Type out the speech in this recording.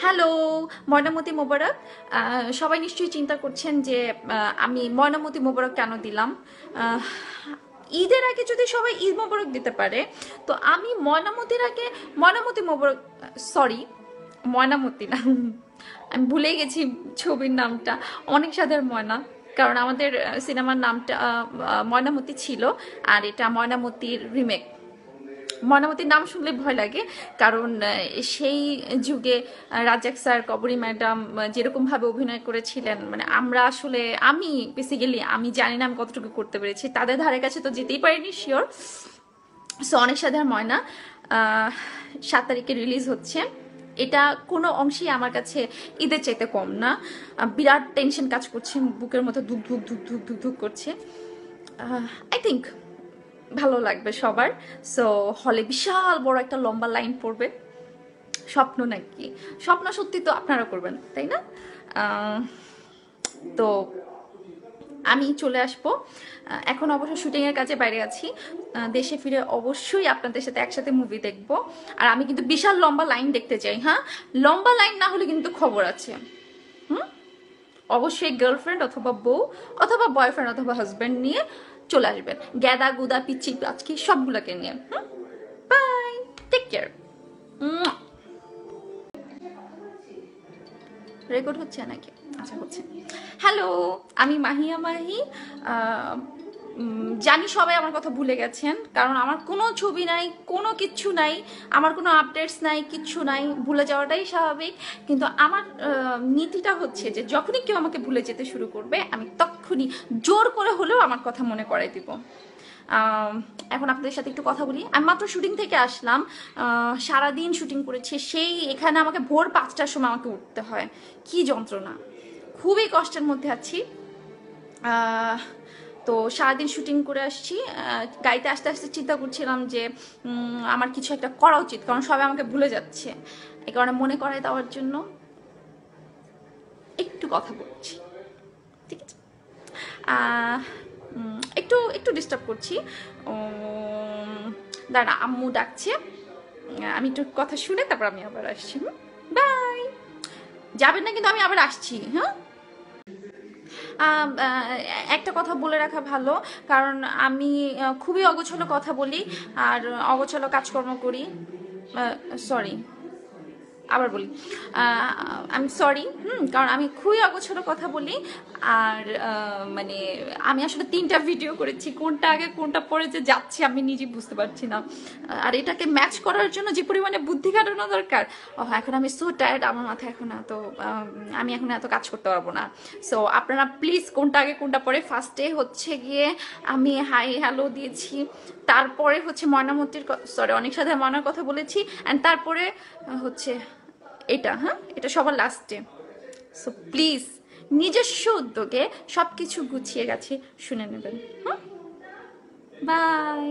Hello, Mainamati মোবারক। সবাই নিশ্চয়ই চিন্তা করছেন যে আমি ময়নামতি মোবারক কেন দিলাম। ঈদের আগে যদি সবাই ঈদ মোবারক দিতে পারে, তো আমি ময়নামতির আগে ময়নামতি মোবারক, সরি ময়নামতি না, আমি ভুলে গেছি ছবির নামটা, অনেক সাদের ময়না। কারণ আমাদের সিনেমার নামটা ময়নামতি ছিল, আর এটা ময়নামতির রিমেক। ময়নামতির নাম শুনলে ভয় লাগে, কারণ সেই যুগে রাজ্জাক স্যার, কবরী ম্যাডাম যেরকমভাবে অভিনয় করেছিলেন, মানে আমরা আসলে আমি বেসিক্যালি আমি জানি না আমি কতটুকু করতে পেরেছি, তাদের ধারে কাছে তো যেতেই পারিনি শিওর। সো অনেক সাধারণ ময়না 7 তারিখে রিলিজ হচ্ছে। এটা কোনো অংশেই আমার কাছে ঈদের চাইতে কম না। বিরাট টেনশন কাজ করছে, বুকের মতো ধুক ধুক ধুক ধুক ধুক ধুক করছে। আই থিঙ্ক ভালো লাগবে সবার। সো হলে বিশাল বড় একটা লম্বা লাইন পড়বে। স্বপ্ন নাকি স্বপ্ন সত্যি তো আপনারা করবেন, তাই না? তো আমি চলে আসবো। এখন অবশ্য শুটিংয়ের কাজে বাইরে আছি। দেশে ফিরে অবশ্যই আপনাদের সাথে একসাথে মুভি দেখব। আর আমি কিন্তু বিশাল লম্বা লাইন দেখতে চাই। হ্যাঁ, লম্বা লাইন না হলে কিন্তু খবর আছে। অবশ্যই গার্লফ্রেন্ড অথবা বউ অথবা বয়ফ্রেন্ড অথবা হাজব্যান্ড নিয়ে চলে আসবেন, গ্যাদা গুদা পিচ্ছি আজকে সবগুলোকে নিয়ে। By, take care. রেকর্ড হচ্ছে নাকি? আচ্ছা হচ্ছে। হ্যালো, আমি মাহিয়া মাহি। জানি সবাই আমার কথা ভুলে গেছেন, কারণ আমার কোনো ছবি নাই, কোনো কিচ্ছু নাই, আমার কোনো আপডেটস নাই, কিচ্ছু নাই। ভুলে যাওয়াটাই স্বাভাবিক। কিন্তু আমার নীতিটা হচ্ছে যে যখনই কেউ আমাকে ভুলে যেতে শুরু করবে, আমি তখনই জোর করে হলেও আমার কথা মনে করাই দিব। এখন আপনাদের সাথে একটু কথা বলি। আমি মাত্র শুটিং থেকে আসলাম, সারাদিন শুটিং করেছি। সেই এখানে আমাকে ভোর 5টার সময় আমাকে উঠতে হয়। কি যন্ত্রণা, খুবই কষ্টের মধ্যে আছি। তো সারাদিন শুটিং করে আসছি। গাড়িতে আস্তে আস্তে চিন্তা করছিলাম যে আমার কিছু একটা করা উচিত, কারণ সবাই আমাকে ভুলে যাচ্ছে। এই কারণে মনে করাই দেওয়ার জন্য একটু কথা বলছি, ঠিক আছে? একটু একটু ডিস্টার্ব করছি। দাঁড়া, আম্মু ডাকছে, আমি একটু কথা শুনে তারপর আমি আবার আসছি। বাই। যাবেন না কিন্তু, আমি আবার আসছি। হ্যাঁ, একটা কথা বলে রাখা ভালো, কারণ আমি খুবই অগোছালো কথা বলি আর অগোছালো কাজকর্ম করি। সরি, আবার বলি, আমি সরি। কারণ আমি খুবই অগোছালো কথা বলি। আর মানে আমি আসলে 3টা ভিডিও করেছি, কোনটা আগে কোনটা পরে যে যাচ্ছি আমি নিজে বুঝতে পারছি না। আর এটাকে ম্যাচ করার জন্য যে পরিমাণে বুদ্ধি খাটানো দরকার, এখন আমি সো টায়ার্ড, আমার মাথায় এখন এত আমি এখন এত কাজ করতে পারবো না। সো আপনারা প্লিজ কোনটা আগে কোনটা পরে, ফার্স্টে হচ্ছে গিয়ে আমি হাই হ্যালো দিয়েছি, তারপরে হচ্ছে ময়নামতির সরি অনেক সাথে ময়নার কথা বলেছি, অ্যান্ড তারপরে হচ্ছে এটা। হ্যাঁ, এটা সবার লাস্টে। সো প্লিজ নিজস্ব উদ্যোগে সব কিছু গুছিয়ে গেছে শুনে নেবেন। বাই।